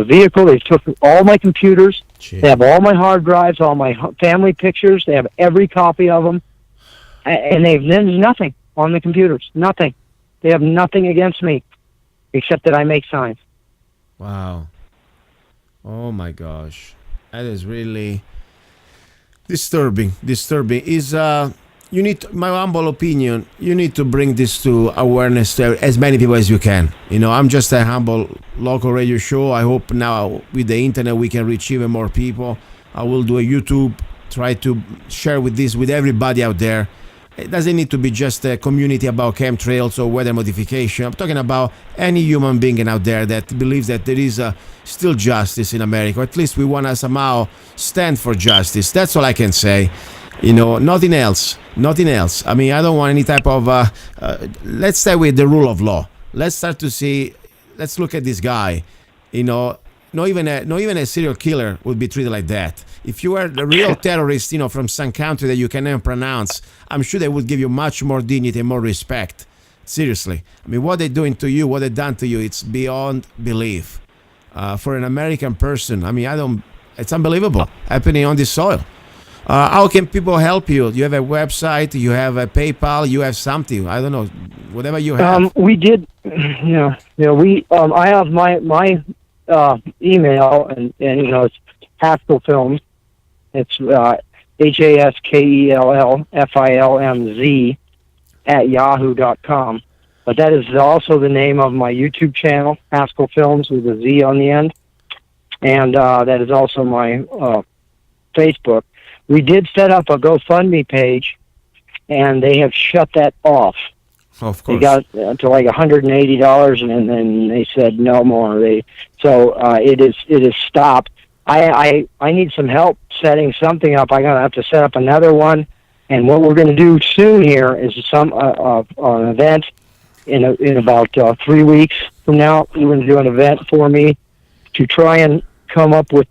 vehicle. They've took all my computers. Gee. They have all my hard drives, all my family pictures. They have every copy of them, and there's nothing on the computers. Nothing. They have nothing against me, except that I make signs." Wow. Oh my gosh. That is really disturbing. Is you need, my humble opinion, you need to bring this to awareness to as many people as you can. I'm just a humble local radio show. I hope now with the internet we can reach even more people. I will do a YouTube, try to share with everybody out there. It doesn't need to be just a community about chemtrails or weather modification. I'm talking about any human being out there that believes that there is still justice in America. Or at least we want to somehow stand for justice. That's all I can say. Nothing else. Nothing else. I mean, I don't want any type of. Let's stay with the rule of law. Let's start to see. Let's look at this guy. Not even a serial killer would be treated like that. If you were the real terrorist, from some country that you can never pronounce, I'm sure they would give you much more dignity and more respect. Seriously. I mean, what they're doing to you, what they've done to you, it's beyond belief. For an American person, I mean, it's unbelievable happening on this soil. How can people help you? You have a website, you have a PayPal, you have something. I don't know, whatever you have. We did, I have my email, and it's Haskell Films. It's HASKELLFILMZ @yahoo.com. But that is also the name of my YouTube channel, Haskell Films with a Z on the end. And that is also my Facebook. We did set up a GoFundMe page, and they have shut that off. Of course. They got to like $180, and then they said no more. It is stopped. I need some help setting something up. I'm gonna have to set up another one, and what we're going to do soon here is an event in about 3 weeks from now. We're going to do an event for me to try and come up with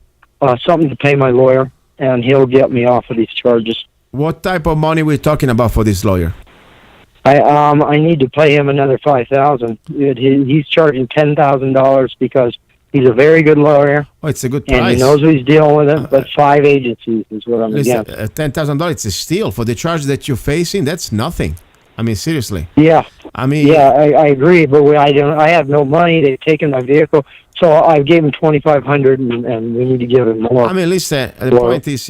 something to pay my lawyer, and he'll get me off of these charges. What type of money we're talking about for this lawyer? I need to pay him another $5,000. He's charging $10,000 because he's a very good lawyer. Oh, it's a good price. And he knows what he's dealing with it, but 5 agencies is what I'm against. $10,000, it's a steal. For the charge that you're facing, that's nothing. I mean, seriously. Yeah. I mean... Yeah, I agree, but I have no money. They've taken my vehicle. So I gave him $2,500, and we need to give him more. I mean, listen, the point is,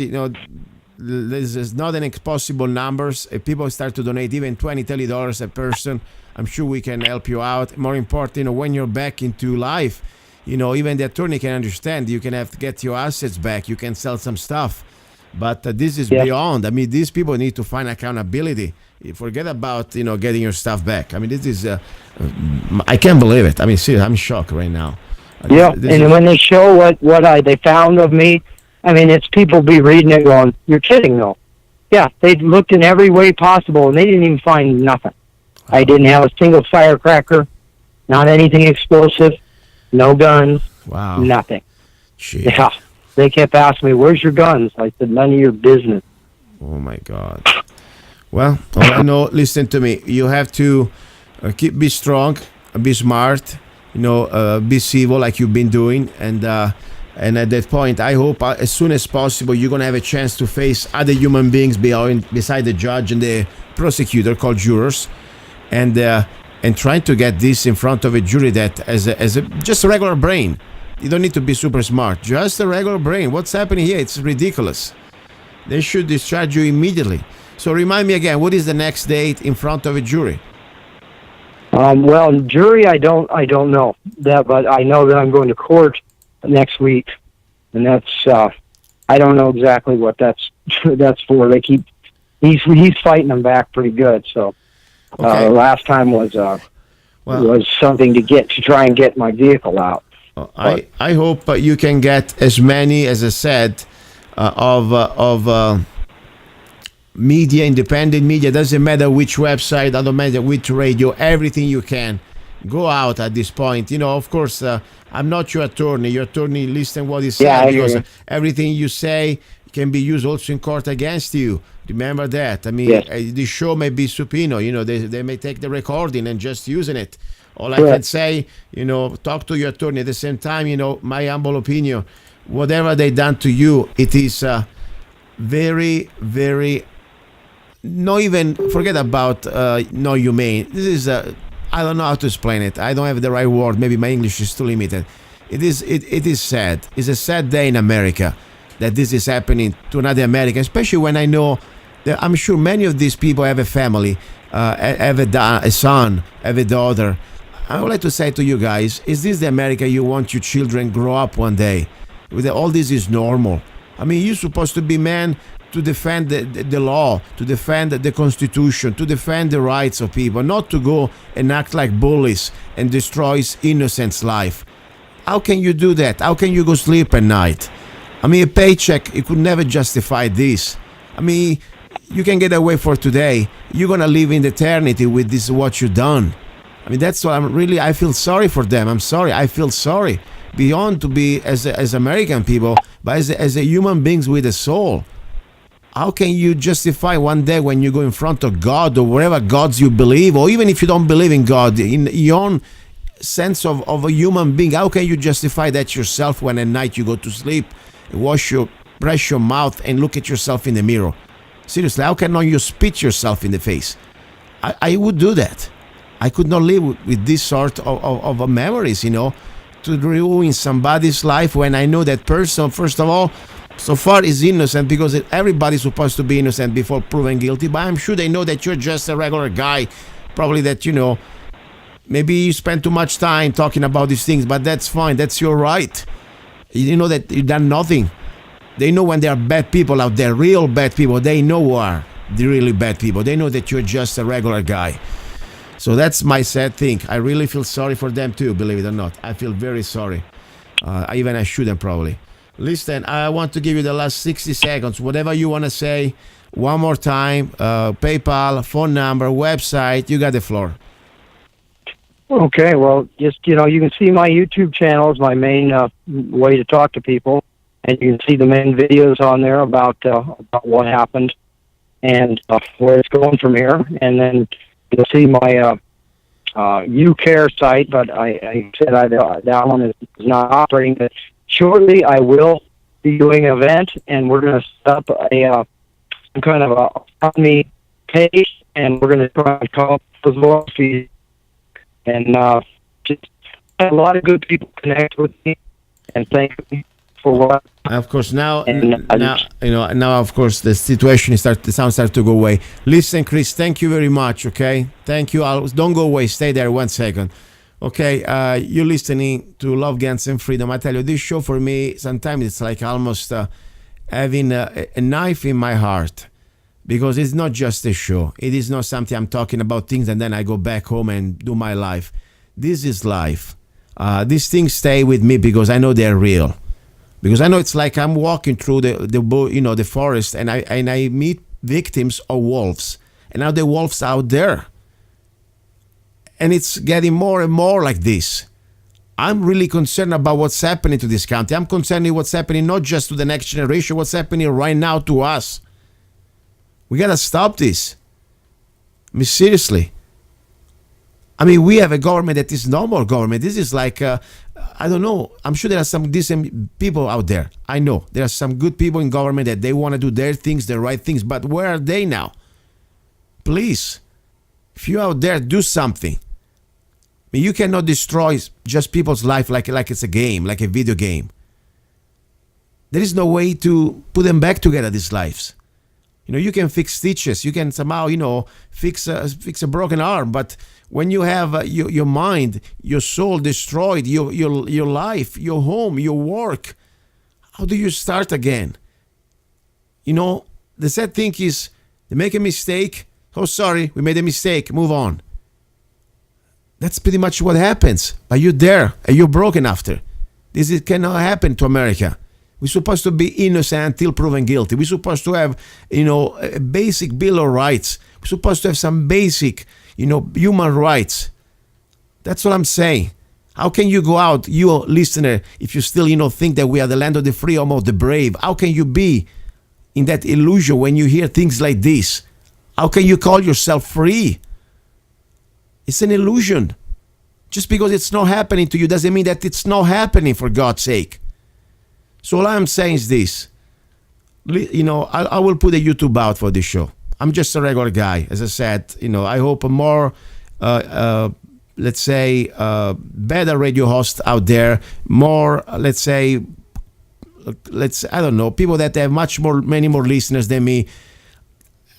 this is not an impossible numbers. If people start to donate even $20, $30 a person, I'm sure we can help you out. More important, when you're back into life, even the attorney can understand. You can have to get your assets back. You can sell some stuff. But this is beyond. I mean, these people need to find accountability. Forget about, getting your stuff back. I mean, this is, I can't believe it. I mean, seriously, I'm shocked right now. Yeah, and when they show what they found of me, I mean, it's people be reading it going, you're kidding, though. Yeah, they looked in every way possible, and they didn't even find nothing. I didn't have a single firecracker, not anything explosive, no guns, nothing. Jeez. Yeah, they kept asking me, where's your guns? I said, none of your business. Oh, my God. Well, all I know, listen to me. You have to be strong, be smart, be civil like you've been doing, and at that point, I hope as soon as possible you're gonna have a chance to face other human beings beside the judge and the prosecutor, called jurors, and trying to get this in front of a jury that as a just a regular brain. You don't need to be super smart, just a regular brain. What's happening here? It's ridiculous. They should discharge you immediately. So remind me again, what is the next date in front of a jury? Well, jury, I don't know that, but I know that I'm going to court next week, and that's I don't know exactly what that's for. He's fighting them back pretty good. So last time was something to try and get my vehicle out. I hope you can get as many, as I said, of media, independent media. Doesn't matter which website, doesn't matter which radio, everything you can. Go out at this point. Of course, I'm not your attorney. Your attorney listen what he said, because everything you say can be used also in court against you. Remember that. I mean, the show may be subpoena. They may take the recording and just using it. All I can say, talk to your attorney. At the same time, my humble opinion, whatever they done to you, it is very, very. Not even forget about no humane. This is I don't know how to explain it. I don't have the right word. Maybe my English is too limited. It is sad. It's a sad day in America that this is happening to another American, especially when I know I'm sure many of these people have a family, have a son, have a daughter. I would like to say to you guys, is this the America you want your children grow up one day? All this is normal. I mean, you're supposed to be man to defend the law, to defend the Constitution, to defend the rights of people, not to go and act like bullies and destroys innocents' life. How can you do that? How can you go sleep at night? I mean, a paycheck, it could never justify this. I mean, you can get away for today. You're going to live in eternity with this, what you've done. I mean, that's what I feel sorry for them. I'm sorry. I feel sorry beyond to be as American people, but as a human beings with a soul. How can you justify one day when you go in front of God or whatever gods you believe, or even if you don't believe in God, in your own sense of a human being, how can you justify that yourself when at night you go to sleep, brush your mouth and look at yourself in the mirror? Seriously, how cannot you spit yourself in the face? I would do that. I could not live with this sort of memories, to ruin somebody's life when I know that person, first of all, so far is innocent, because everybody's supposed to be innocent before proven guilty, but I'm sure they know that you're just a regular guy, probably that, maybe you spend too much time talking about these things, but that's fine, that's your right. You know that you've done nothing. They know when there are bad people out there, real bad people, they know who are the really bad people. They know that you're just a regular guy. So that's my sad thing. I really feel sorry for them too, believe it or not. I feel very sorry. Even I shouldn't probably. Listen, I want to give you the last 60 seconds. Whatever you want to say, one more time. PayPal, phone number, website. You got the floor. Okay, well, just, you can see my YouTube channel is my main way to talk to people. And you can see the main videos on there about what happened and where it's going from here. And then you'll see my UCare site, but I said that one is not operating. But shortly, I will be doing an event, and we're going to set up some kind of a funny page, and we're going to try and come up with more fees. And just a lot of good people connect with me, and thank you for what. Of course, now of course the situation the sound starts to go away. Listen, Chris, thank you very much. Okay, thank you. Don't go away. Stay there 1 second. Okay, you're listening to Love, Guns, and Freedom. I tell you, this show for me sometimes it's like almost having a knife in my heart, because it's not just a show. It is not something I'm talking about things and then I go back home and do my life. This is life. These things stay with me because I know they're real. Because I know it's like I'm walking through the forest and I meet victims of wolves. And now the wolves out there. And it's getting more and more like this. I'm really concerned about what's happening to this country. I'm concerned with what's happening not just to the next generation, what's happening right now to us. We gotta stop this. I mean, seriously. I mean, we have a government that is normal government. This is like, I don't know. I'm sure there are some decent people out there. I know there are some good people in government that they want to do their things, the right things. But where are they now? Please, if you're out there, do something. I mean, you cannot destroy just people's life like it's a game, like a video game. There is no way to put them back together, these lives. You can fix stitches. You can somehow, fix a broken arm. But when you have your mind, your soul destroyed, your life, your home, your work, how do you start again? The sad thing is, they make a mistake. Oh, sorry, we made a mistake. Move on. That's pretty much what happens. But you're there and you're broken after. This cannot happen to America. We're supposed to be innocent until proven guilty. We're supposed to have, a basic bill of rights. We're supposed to have some basic, human rights. That's what I'm saying. How can you go out, you listener, if you still, think that we are the land of the free, home of the brave? How can you be in that illusion when you hear things like this? How can you call yourself free? It's an illusion. Just because it's not happening to you doesn't mean that it's not happening, for God's sake. So all I'm saying is this. I will put a YouTube out for this show. I'm just a regular guy. As I said, I hope a more, let's say, better radio host out there, more, let's say, I don't know, people that have many more listeners than me.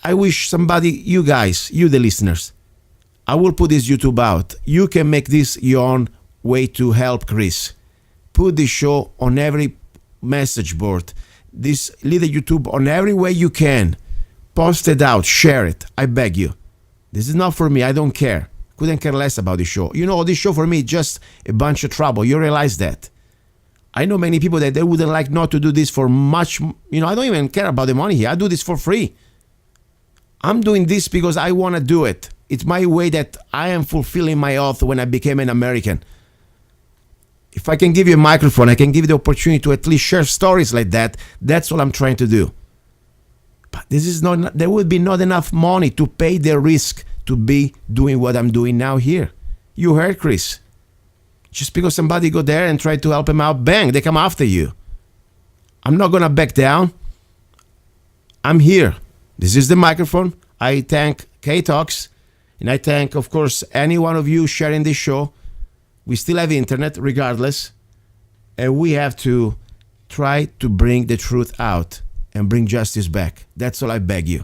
I wish somebody, you guys, you the listeners, I will put this YouTube out. You can make this your own way to help Chris. Put this show on every message board. This little YouTube on every way you can. Post it out, share it. I beg you. This is not for me. I don't care. Couldn't care less about this show. You know, this show for me is just a bunch of trouble. You realize that. I know many people that they wouldn't like not to do this for much. You know, I don't even care about the money here. I do this for free. I'm doing this because I want to do it. It's my way that I am fulfilling my oath when I became an American. If I can give you a microphone, I can give you the opportunity to at least share stories like that. That's what I'm trying to do. But this is not. There would be not enough money to pay the risk to be doing what I'm doing now here. You heard Chris. Just because somebody go there and try to help him out, bang, they come after you. I'm not gonna back down. I'm here. This is the microphone. I thank K-Talks, and I thank, of course, any one of you sharing this show. We still have internet, regardless, and we have to try to bring the truth out and bring justice back. That's all I beg you.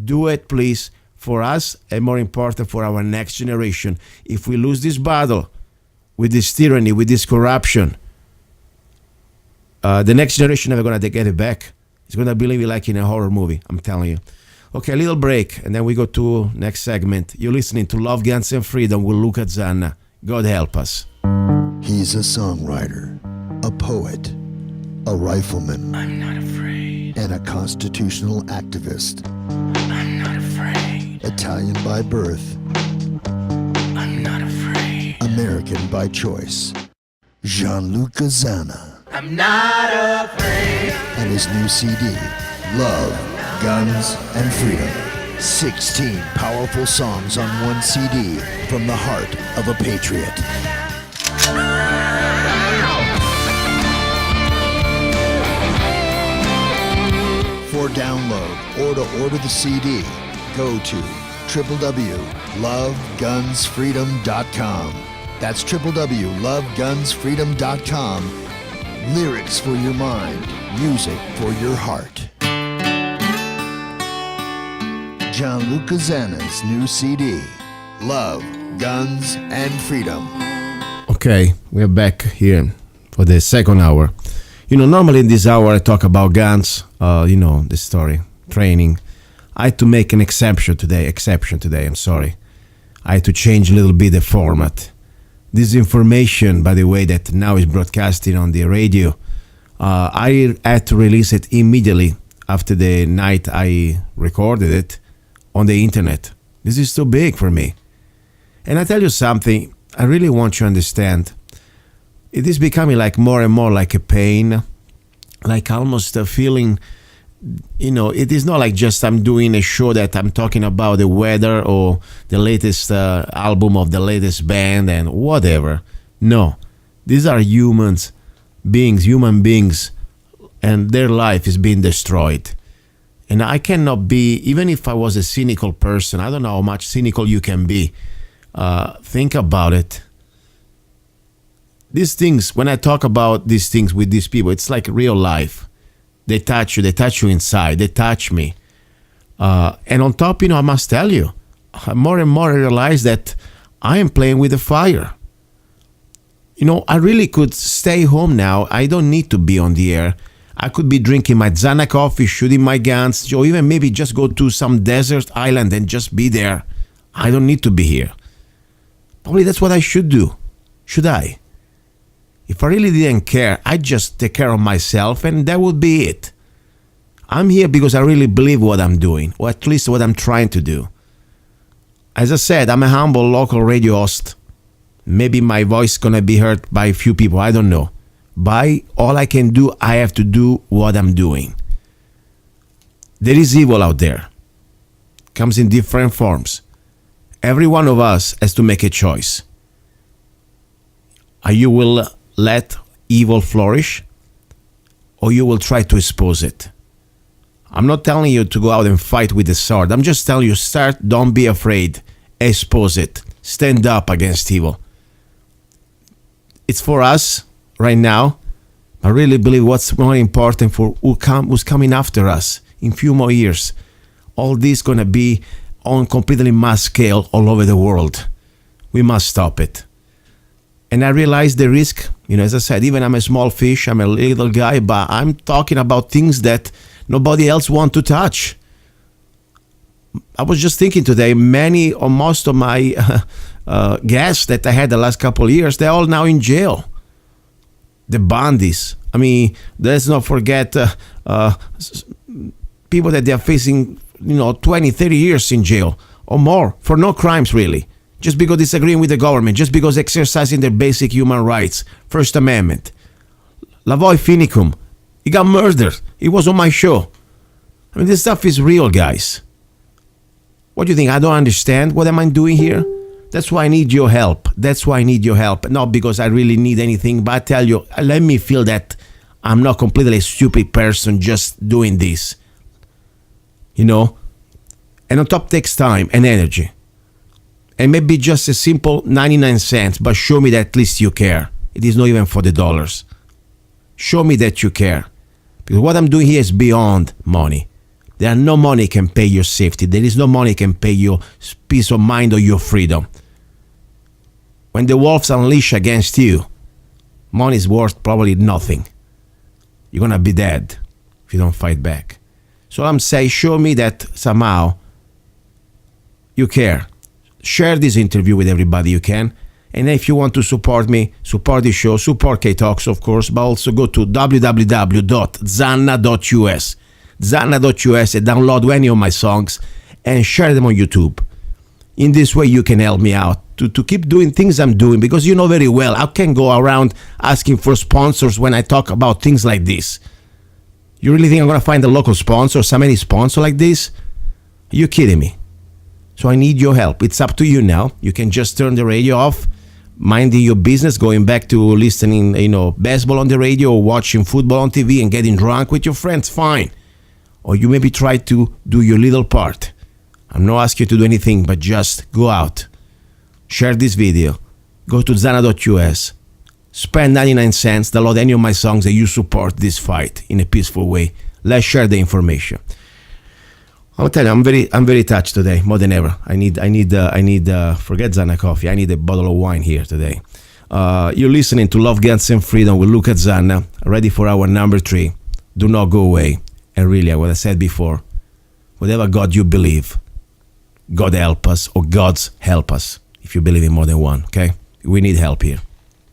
Do it, please, for us, and more important, for our next generation. If we lose this battle with this tyranny, with this corruption, the next generation never gonna get it back. It's gonna be living like in a horror movie, I'm telling you. Okay, a little break, and then we go to next segment. You're listening to Love, Guns, and Freedom with Luca Zanna. God help us. He's a songwriter, a poet, a rifleman. I'm not afraid. And a constitutional activist. I'm not afraid. Italian by birth. I'm not afraid. American by choice. Gianluca Zanna. I'm not afraid. And his new CD, Love, Guns, and Freedom. 16 powerful songs on one CD from the heart of a patriot. For download or to order the CD, go to www.lovegunsfreedom.com. That's www.lovegunsfreedom.com. Lyrics for your mind, music for your heart. Gianluca Zanna's new CD, Love, Guns, and Freedom. Okay, we're back here for the second hour. You know, normally in this hour I talk about guns, you know, the story, training. I had to make an exception today, I'm sorry. I had to change a little bit the format. This information, by the way, that now is broadcasting on the radio, I had to release it immediately after the night I recorded it on the internet. This is too big for me. And I tell you something, I really want you to understand. It is becoming like more and more like a pain, like almost a feeling, you know, it is not like just I'm doing a show that I'm talking about the weather or the latest album of the latest band and whatever. No, these are human beings, and their life is being destroyed. And I cannot be, even if I was a cynical person, I don't know how much cynical you can be. Think about it. These things, when I talk about these things with these people, it's like real life. They touch you inside, they touch me. And on top, you know, I must tell you, more and more I realize that I am playing with the fire. You know, I really could stay home now. I don't need to be on the air. I could be drinking my Zanna coffee, shooting my guns, or even maybe just go to some desert island and just be there. I don't need to be here. Probably that's what I should do. Should I? If I really didn't care, I'd just take care of myself and that would be it. I'm here because I really believe what I'm doing, or at least what I'm trying to do. As I said, I'm a humble local radio host. Maybe my voice is gonna be heard by a few people, I don't know. By all I can do, I have to do what I'm doing. There is evil out there. It comes in different forms. Every one of us has to make a choice. You will let evil flourish, or you will try to expose it. I'm not telling you to go out and fight with the sword. I'm just telling you, don't be afraid. Expose it. Stand up against evil. It's for us right now. I really believe what's more important for who's coming after us in few more years. all this going to be on completely mass scale all over the world. We must stop it. And I realize the risk, as I said, even I'm a small fish, I'm a little guy, but I'm talking about things that nobody else wants to touch. I was just thinking today, many or most of my guests that I had the last couple of years, they're all now in jail. The Bundys. I mean, let's not forget people that they're facing, 20, 30 years in jail or more for no crimes really. Just because disagreeing with the government, just because exercising their basic human rights, First Amendment. Lavoy Finicum, he got murdered. He was on my show. I mean, this stuff is real, guys. What do you think? I don't understand. What am I doing here? That's why I need your help. That's why I need your help. Not because I really need anything, but I tell you, let me feel that I'm not completely a stupid person just doing this. And on top takes time and energy. And maybe just a simple 99 cents, but show me that at least you care. It is not even for the dollars. Show me that you care. Because what I'm doing here is beyond money. There are no money can pay your safety. There is no money can pay your peace of mind or your freedom. When the wolves unleash against you, money is worth probably nothing. You're going to be dead if you don't fight back. So I'm saying, show me that somehow you care. Share this interview with everybody you can. And if you want to support me, support the show, support K-Talks, of course, but also go to www.zanna.us. Zanna.us and download any of my songs and share them on YouTube. In this way, you can help me out to keep doing things I'm doing, because you know very well I can go around asking for sponsors when I talk about things like this. You really think I'm going to find a local sponsor, so many sponsors like this? Are you kidding me? So I need your help. It's up to you now. You can just turn the radio off, minding your business, going back to listening, baseball on the radio or watching football on TV and getting drunk with your friends, fine. Or you maybe try to do your little part. I'm not asking you to do anything, but just go out. Share this video. Go to Zanna.us. Spend 99 cents, download any of my songs, and you support this fight in a peaceful way. Let's share the information. I'll tell you, I'm very touched today, more than ever. I need forget Zanna coffee. I need a bottle of wine here today. You're listening to Love, Guns, and Freedom with Luca Zanna, ready for our number 3. Do not go away. And really, what I said before, whatever God you believe, God help us, or God's help us, if you believe in more than one, okay? We need help here.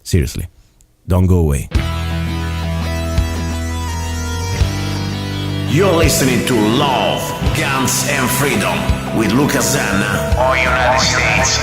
Seriously. Don't go away. You're listening to Love, Guns, and Freedom with Luca Zanna on United States